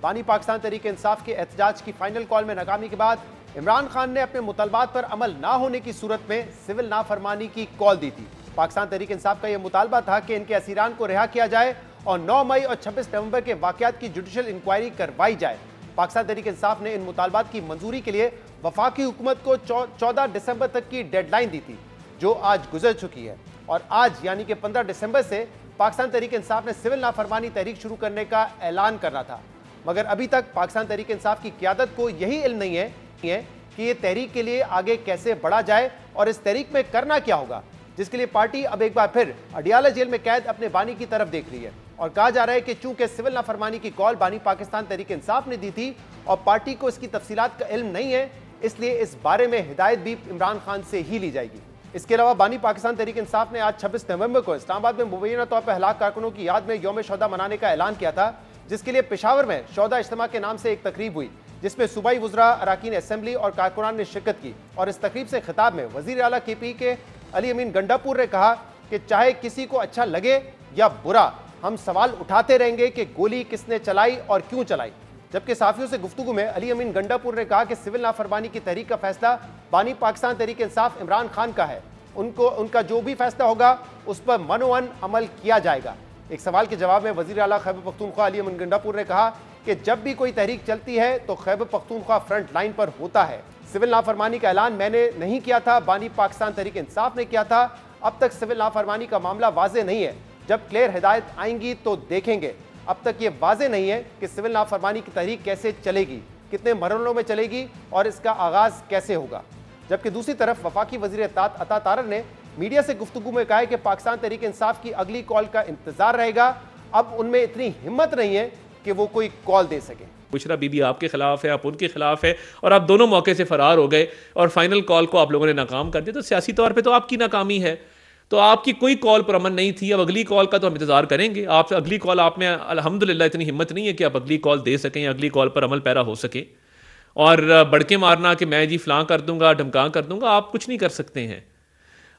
बानी पाकिस्तान तहरीक इंसाफ के एहतजाज की फाइनल कॉल में नाकामी के बाद इमरान खान ने अपने मुतालबात पर अमल ना होने की सूरत में सिविल नाफरमानी की कॉल दी थी। पाकिस्तान तहरीक इंसाफ का यह मुतालबा था कि इनके असीरान को रिहा किया जाए और 9 मई और 26 नवंबर के वाकयात की जुडिशल इंक्वायरी करवाई जाए। पाकिस्तान तहरीक इंसाफ ने इन मुतालबात की मंजूरी के लिए वफाकी हुकूमत को 14 दिसंबर तक की डेडलाइन दी थी, जो आज गुजर चुकी है। और आज यानी कि 15 दिसंबर से पाकिस्तान तहरीक इंसाफ ने सिविल नाफरमानी तहरीक शुरू करने का ऐलान करना था, मगर अभी तक पाकिस्तान तहरीक इंसाफ की क़यादत को यही इल्म नहीं है कि ये तहरीक के लिए आगे कैसे बढ़ा जाए और इस तहरीक में करना क्या होगा, जिसके लिए पार्टी अब एक बार फिर अडियाला जेल में कैद अपने बानी की तरफ देख रही है। और कहा जा रहा है कि चूंकि सिविल नाफरमानी की कॉल बानी पाकिस्तान तहरीक इंसाफ ने दी थी और पार्टी को इसकी तफसीलात का इल्म नहीं है, इसलिए इस बारे में हिदायत भी इमरान खान से ही ली जाएगी। इसके अलावा बानी पाकिस्तान तहरीक इंसाफ ने आज 26 नवंबर को इस्लामाबाद में मुबैना तौर पर हलाक कारकुनों की याद में यौम शोहदा मनाने का ऐलान किया था, जिसके लिए पेशावर में शोहदा इज्तिमा के नाम से एक तकरीब हुई, जिसमें सूबाई वुज़रा, अराकीन असेंबली और कारकुनान ने शिरकत की। और इस तकरीब से खिताब में वज़ीर आला KP के अली अमीन गंडापुर ने कहा कि चाहे किसी को अच्छा लगे या बुरा, हम सवाल उठाते रहेंगे कि गोली किसने चलाई और क्यों चलाई। जबकि साफियों से गुफ्तगू में अली अमीन गंडापुर ने कहा कि सिविल नाफरमानी की तहरीक का फैसला बानी पाकिस्तान तहरीक इंसाफ इमरान खान का है, उनका जो भी फैसला होगा उस पर मनोअन अमल किया जाएगा। एक सवाल के जवाब में वज़ीर आला खैबर पख्तूनख्वा अली अमीन गंडापुर ने कहा कि जब भी कोई तहरीक चलती है तो खैबर पख्तूनख्वा फ्रंट लाइन पर होता है। सिविल नाफरमानी का ऐलान मैंने नहीं किया था, बानी पाकिस्तान तहरीक इंसाफ ने किया था। अब तक सिविल नाफरमानी का मामला वाजे नहीं है, जब क्लियर हिदायत आएंगी तो देखेंगे। अब तक ये वाजे नहीं है कि सिविल नाफरमानी की तहरीक कैसे चलेगी, कितने मरहलों में चलेगी और इसका आगाज कैसे होगा। जबकि दूसरी तरफ वफाकी वज़ीर इत्तेलात अता तारर ने मीडिया से गुफ्तगू में कहा है कि पाकिस्तान तहरीक इंसाफ की अगली कॉल का इंतजार रहेगा। अब उनमें इतनी हिम्मत नहीं है कि वो कोई कॉल दे सके। बुशरा बीबी आपके खिलाफ है, आप उनके खिलाफ है और आप दोनों मौके से फरार हो गए और फाइनल कॉल को आप लोगों ने नाकाम कर दिया, तो सियासी तौर पे तो आपकी नाकामी है। तो आपकी कोई कॉल पर अमल नहीं थी। अब अगली कॉल का तो हम इंतजार करेंगे। आप अगली कॉल आप में अल्हम्दुलिल्लाह इतनी हिम्मत नहीं है कि आप अगली कॉल दे सकें, अगली कॉल पर अमल पैरा हो सके। और बढ़के मारना कि मैं जी फलां कर दूंगा, ढमका कर दूंगा, आप कुछ नहीं कर सकते हैं।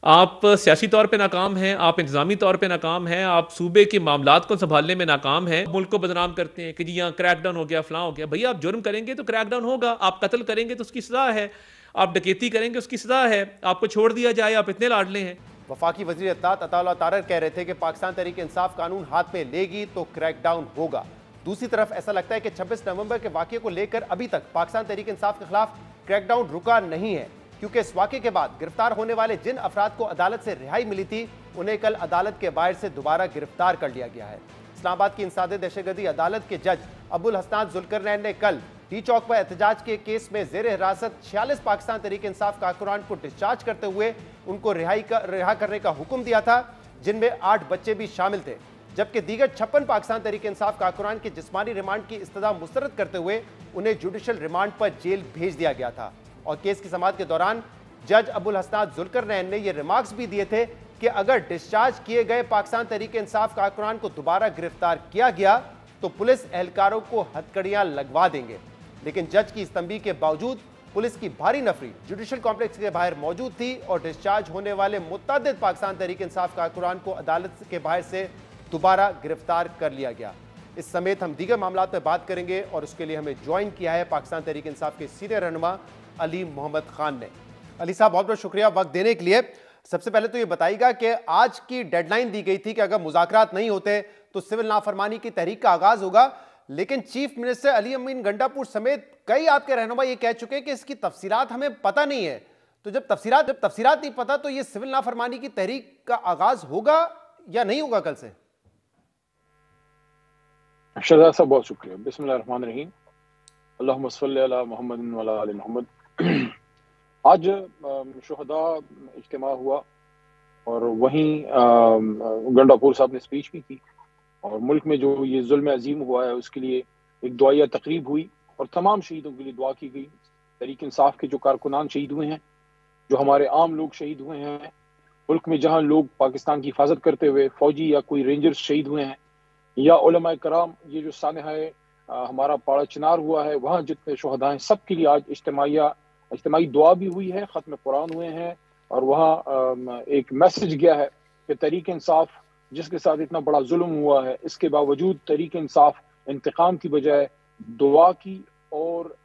आप सियासी तौर पे नाकाम हैं, आप इंतजामी तौर पे नाकाम हैं, आप सूबे के मामलात को संभालने में नाकाम हैं। मुल्क को बदनाम करते हैं कि जी यहाँ क्रैकडाउन हो गया, फलां हो गया। भैया आप जुर्म करेंगे तो क्रैकडाउन होगा, आप कत्ल करेंगे तो उसकी सजा है, आप डकैती करेंगे उसकी सजा है, आपको छोड़ दिया जाए, आप इतने लाडले हैं। वफाकी वज़ीर इत्तेलात अता तारर कह रहे थे कि पाकिस्तान तहरीक इंसाफ कानून हाथ में लेगी तो क्रैकडाउन होगा। दूसरी तरफ ऐसा लगता है कि 26 नवंबर के वाक़े को लेकर अभी तक पाकिस्तान तहरीक इंसाफ के खिलाफ क्रैकडाउन रुका नहीं है, क्योंकि इस वाक़े के बाद गिरफ्तार होने वाले जिन अफराद को अदालत से रिहाई मिली थी, उन्हें कल अदालत के बाहर से दोबारा गिरफ्तार कर लिया गया है। इस्लामाबाद की इंसादे दहशतगर्दी अदालत के जज अबुल हसनान जुल्करनैन ने कल टी चौक पर एहतजाज के केस में जेर हिरासत 46 पाकिस्तान तहरीक इंसाफ कारकुनान को डिस्चार्ज करते हुए उनको रिहा करने का हुक्म दिया था, जिनमें 8 बच्चे भी शामिल थे। जबकि दीगर 56 पाकिस्तान तहरीक इंसाफ कारकुनान के जिस्मानी रिमांड की इस्तदा मुस्तरद करते हुए उन्हें जुडिशल रिमांड पर जेल भेज दिया गया था। और केस की समाअत के दौरान जज अबुल हसनान जुल्करनैन ने यह रिमार्क्स भी दिए थे कि अगर डिस्चार्ज किए गए पाकिस्तान तहरीक इंसाफ कारकुनान को दोबारा गिरफ्तार किया गया तो पुलिस एहलकारों को हथकड़ियां लगवा देंगे। लेकिन जज की इस तंबीह के बावजूद पुलिस की भारी नफरी जुडिशल कॉम्प्लेक्स के बाहर मौजूद थी और डिस्चार्ज होने वाले मुतअद्दिद पाकिस्तान तहरीक इंसाफ कारकुनान को अदालत के बाहर से दोबारा गिरफ्तार कर लिया गया। इस समेत हम दीगर मामलात पर बात करेंगे और उसके लिए हमें ज्वाइन किया है पाकिस्तान तहरीक इंसाफ के सीनियर रहनुमा अली मोहम्मद खान ने। अली साहब, बहुत बहुत शुक्रिया वक्त देने के लिए। सबसे पहले तो ये बताइएगा कि आज की डेडलाइन दी गई थी कि अगर मुज़ाकरात नहीं होते तो सिविल नाफरमानी की तहरीक का आगाज होगा, लेकिन चीफ मिनिस्टर अली अमीन गंडापुर समेत कई आपके रहनुमा ये कह चुके हैं कि इसकी तफसीलात हमें पता नहीं है। तो जब तफसीलात नहीं पता तो ये सिविल नाफरमानी की तहरीक का आगाज होगा या नहीं होगा कल से? शहजाद साहब बहुत शुक्रिया। बिस्मिल्लाहिर्रहमानिर्रहीम, अल्लाहुम्मा सल्ली अला मुहम्मद व अला आलि मुहम्मद। आज शुहदा इज्तिमा हुआ और वहीं गंडापुर साहब ने स्पीच भी की और मुल्क में जो ये जुल्म अजीम हुआ है उसके लिए एक दुआया तकरीब हुई और तमाम शहीदों के लिए दुआ की गई। तहरीक इंसाफ के जो कारकुनान शहीद हुए हैं, जो हमारे आम लोग शहीद हुए हैं, मुल्क में जहाँ लोग पाकिस्तान की हिफाजत करते हुए फौजी या कोई रेंजर्स शहीद हुए हैं, या उलमाए कराम, ये जो सानहा हमारा पाड़ा चिनार हुआ है, वहाँ जितने शुहदा हैं, सब के लिए आज इज्तिमाई दुआ भी हुई है, ख़त्म कुरान हुए हैं और वहाँ एक मैसेज गया है कि तहरीक इंसाफ जिसके साथ इतना बड़ा जुल्म हुआ है, इसके बावजूद तहरीक इंसाफ इंतकाम की बजाय दुआ की और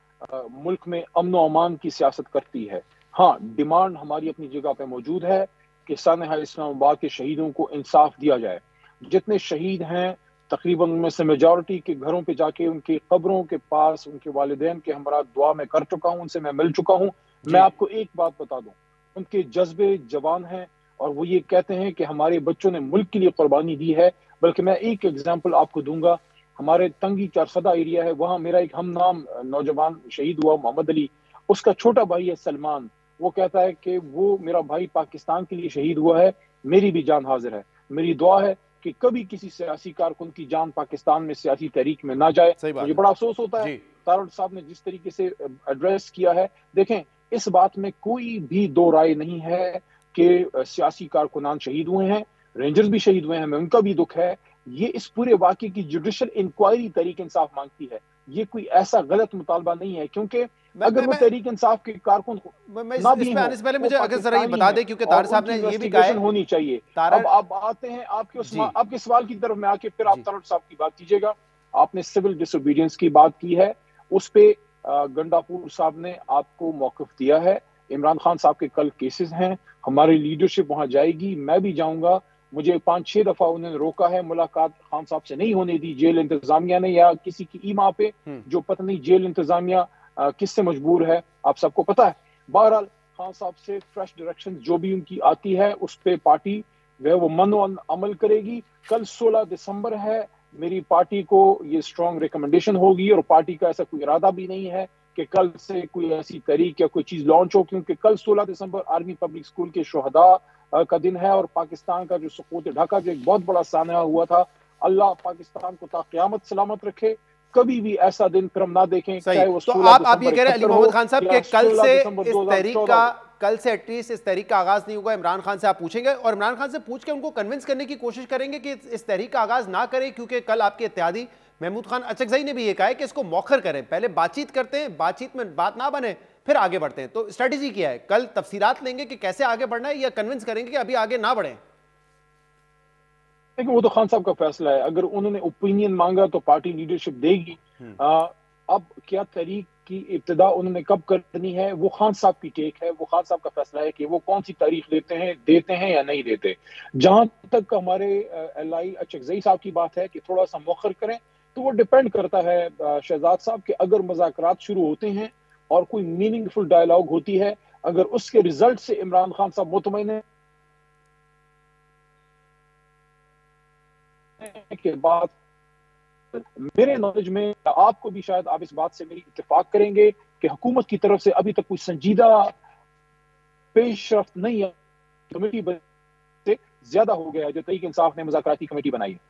मुल्क में अमन व अमान की सियासत करती है। हाँ, डिमांड हमारी अपनी जगह पे मौजूद है कि सानहा इस्लामाबाद के शहीदों को इंसाफ दिया जाए। जितने शहीद हैं तकरीबन उनमें से मेजॉरिटी के घरों पे जाके उनकी कब्रों के पास उनके वालिदैन के हमरा दुआ में कर चुका हूं, उनसे मैं मिल चुका हूं। मैं आपको एक बात बता दूं, उनके जज्बे जवान हैं और वो ये कहते हैं कि हमारे बच्चों ने मुल्क के लिए कुर्बानी दी है। बल्कि मैं एक एग्जाम्पल आपको दूंगा, हमारे तंगी चारसदा एरिया है, वहां मेरा एक हम नाम नौजवान शहीद हुआ मोहम्मद अली, उसका छोटा भाई है सलमान। वो कहता है कि वो मेरा भाई पाकिस्तान के लिए शहीद हुआ है, मेरी भी जान हाजिर है। मेरी दुआ है कि कभी किसी सियासी कारकुन की जान पाकिस्तान में सियासी तहरीक में ना जाए। मुझे बड़ा अफसोस होता है तारड़ साहब ने जिस तरीके से एड्रेस किया है। देखें, इस बात में कोई भी दो राय नहीं है कि सियासी कारकुनान शहीद हुए हैं, रेंजर्स भी शहीद हुए हैं, हमें उनका भी दुख है। ये इस पूरे वाकये की जुडिशल इंक्वायरी तहरीक इंसाफ मांगती है। ये कोई ऐसा गलत मुतालबा नहीं है, क्योंकि अगर वो तहरीक इंसाफ के कारकुन ना भी हो, आने से पहले मुझे अगर जरा ये बता दें, क्योंकि तारड़ साहब ने ये भी कहा है होनी चाहिए। अब आप आते हैं आपके सवाल की तरफ में आके फिर आप तारड़ साहब की बात कीजिएगा। आपने सिविल डिसोबीडियंस की बात की है, उस पे गंडापुर साहब ने आपको मौक़िफ़ दिया है। इमरान खान साहब के कल केसेस हैं, हमारी लीडरशिप वहां जाएगी, मैं भी जाऊंगा। मुझे 5-6 दफा उन्होंने रोका है, मुलाकात खान साहब से नहीं होने दी जेल इंतजामिया ने या किसी की ईमा पे, जो पता नहीं जेल इंतजामिया किससे मजबूर है, आप सबको पता है। बहरहाल खान साहब से फ्रेश डायरेक्शन जो भी उनकी आती है उस पे पार्टी वो मनो अमल करेगी। कल 16 दिसंबर है, मेरी पार्टी को ये स्ट्रॉन्ग रिकमेंडेशन होगी और पार्टी का ऐसा कोई इरादा भी नहीं है कि कल से कोई ऐसी तहरीक या कोई चीज लॉन्च हो, क्योंकि कल 16 दिसंबर आर्मी पब्लिक स्कूल के शुहदा का दिन है और पाकिस्तान का जो सुकूत ढाका जो एक बहुत बड़ा सानहा हुआ था, अल्लाह पाकिस्तान को ता क़यामत सलामत रखे, कभी भी ऐसा दिन क्रम ना देखें। चाहे वो तो आप ये कह रहे हैं अली मोहम्मद खान साहब के कल से एटलीस्ट इस तहरीक का आगाज नहीं होगा। इमरान खान से आप पूछेंगे और इमरान खान से पूछ के उनको कन्विंस करने की कोशिश करेंगे कि इस तहरीक का आगाज ना करें, क्योंकि कल आपके इत्तेहादी महमूद खान अचकजई ने भी ये कहा है कि इसको मौखर करें, पहले बातचीत करते हैं, बातचीत में बात ना बने फिर आगे बढ़ते हैं। तो स्ट्रेटेजी क्या है? कल तफसीलात लेंगे कि कैसे आगे बढ़ना है या कन्विंस करेंगे कि अभी आगे ना बढ़े? देखिए, वो तो खान साहब का फैसला है। अगर उन्होंने ओपिनियन मांगा तो पार्टी लीडरशिप देगी। अब क्या तहरीक की इब्तिदा उन्होंने कब करनी है वो खान साहब की टेक है, वो खान साहब का फैसला है कि वो कौन सी तारीख देते हैं या नहीं देते। जहां तक हमारे एलआई अचकजई साहब की बात है कि थोड़ा सा मौखर करें, तो वो डिपेंड करता है शहजाद साहब के अगर मुज़ाकरात शुरू होते हैं और कोई मीनिंगफुल डायलॉग होती है, अगर उसके रिजल्ट से इमरान खान साहब मुतमईन है के बाद, मेरे नॉलेज में आपको भी शायद आप इस बात से मेरी इत्तेफाक करेंगे कि हुकूमत की तरफ से अभी तक कोई संजीदा पेशरफ्त नहीं है। कमेटी से ज्यादा हो गया जो तहरीक इंसाफ ने मुज़ाकराती कमेटी बनाई है।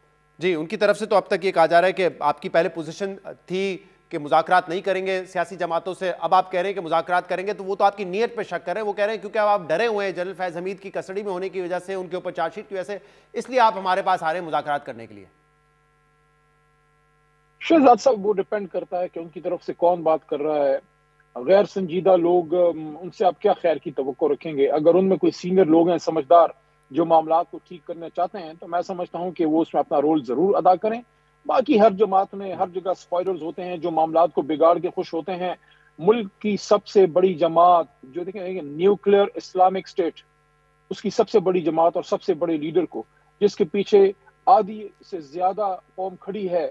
जी, उनकी तरफ से तो अब तक ये कहा जा रहा है कि आपकी पहले पोजीशन थी कि मुज़ाकरात नहीं करेंगे सियासी जमातों से, अब आप कह रहे हैं कि मुज़ाकरात करेंगे, तो वो तो आपकी नीयत पे शक कर रहे हैं। वो कह रहे हैं क्योंकि अब आप डरे हुए हैं जनरल फैज़ हमीद की कस्टडी में होने की वजह से, उनके ऊपर चार्जशीट की वजह से, इसलिए आप हमारे पास आ रहे हैं मुज़ाकरात करने के लिए। शहजाद साहब, वो डिपेंड करता है कि उनकी तरफ से कौन बात कर रहा है। गैर संजीदा लोग, उनसे आप क्या खैर की तवक्को रखेंगे? अगर उनमें कोई सीनियर लोग हैं समझदार जो मामला को ठीक करना चाहते हैं, तो मैं समझता हूं कि वो उसमें अपना रोल जरूर अदा करें। बाकी हर जमात में हर जगह स्पॉयलर्स होते हैं जो मामला को बिगाड़ के खुश होते हैं। मुल्क की सबसे बड़ी जमात जो देखें, न्यूक्लियर इस्लामिक स्टेट, उसकी सबसे बड़ी जमात और सबसे बड़े लीडर को, जिसके पीछे आधी से ज्यादा कौम खड़ी है,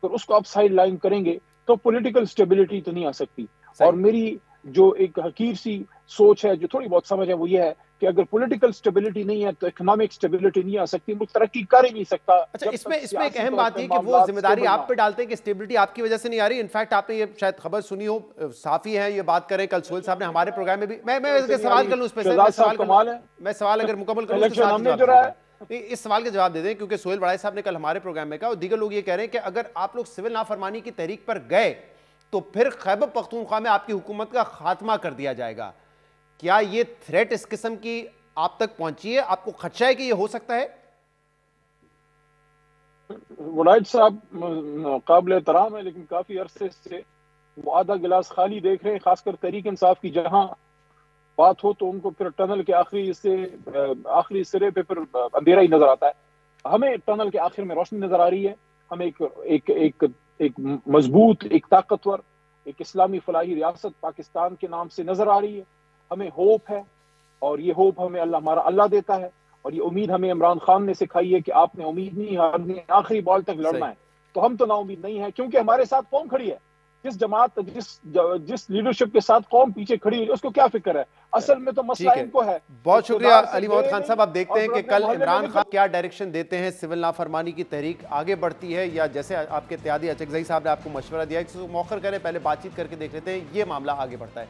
तो उसको आप साइड लाइन करेंगे तो पॉलिटिकल स्टेबिलिटी तो नहीं आ सकती। और मेरी जो एक हकीर सी सोच है, जो थोड़ी बहुत समझ है, वो ये है कि अगर पॉलिटिकल स्टेबिलिटी नहीं है तो इकोनॉमिक स्टेबिलिटी नहीं आ सकती, मुल्क तरक्की कर ही नहीं सकता। अच्छा, इसमें एक अहम बात है कि वो जिम्मेदारी आप पे डालते हैं कि स्टेबिलिटी आपकी वजह से नहीं आ रही। इनफैक्ट आपने ये शायद खबर सुनी हो, साफी है ये बात करें, कल सोहेल साहब ने हमारे प्रोग्राम में भी, मैं सवाल कर लूं उस पर, मैं सवाल अगर मुकम्मल करूं इस सवाल का जवाब दे दें, क्योंकि सोहेल बड़ाई साहब ने कल हमारे प्रोग्राम में कहा और दीगर लोग ये कह रहे हैं कि अगर आप लोग सिविल नाफरमानी की तहरीक पर गए तो फिर खैबर पख्तूनख्वा में आपकी हुकूमत का खात्मा कर दिया जाएगा। क्या ये थ्रेट इस किस्म की आप तक पहुंची है? आपको खदशा है कि ये हो सकता है? वड़ाइट साहब काबिल एहतराम है, लेकिन काफी अरसे से वो आधा गिलास खाली देख रहे हैं, खासकर तहरीक इंसाफ की। जहां बात हो तो उनको फिर टनल के आखिरी सिरे पे फिर अंधेरा ही नजर आता है। हमें टनल के आखिर में रोशनी नजर आ रही है। हम एक एक मजबूत, एक ताकतवर, एक इस्लामी फलाही रियासत पाकिस्तान के नाम से नजर आ रही है। हमें होप है और ये होप हमें हमारा अल्लाह देता है, और ये उम्मीद हमें इमरान खान ने सिखाई है कि आपने उम्मीद नहीं हारनी, आखिरी बॉल तक लड़ना है। तो हम तो नाउम्मीद नहीं है, क्योंकि हमारे साथ कौम खड़ी है। जिस जमात जिस लीडरशिप के साथ कौम पीछे खड़ी है, उसको क्या फिक्र है? असल में तो मसला इनको है। बहुत शुक्रिया अली मोहम्मद खान साहब। आप देखते हैं कि कल इमरान खान क्या डायरेक्शन देते हैं। सिविल नाफरमानी की तहरीक आगे बढ़ती है, या जैसे आपके इत्तेहादी अचकजई साहब ने आपको मशवरा दिया कि मौखर करें, पहले बातचीत करके देख लेते हैं, ये मामला आगे बढ़ता है।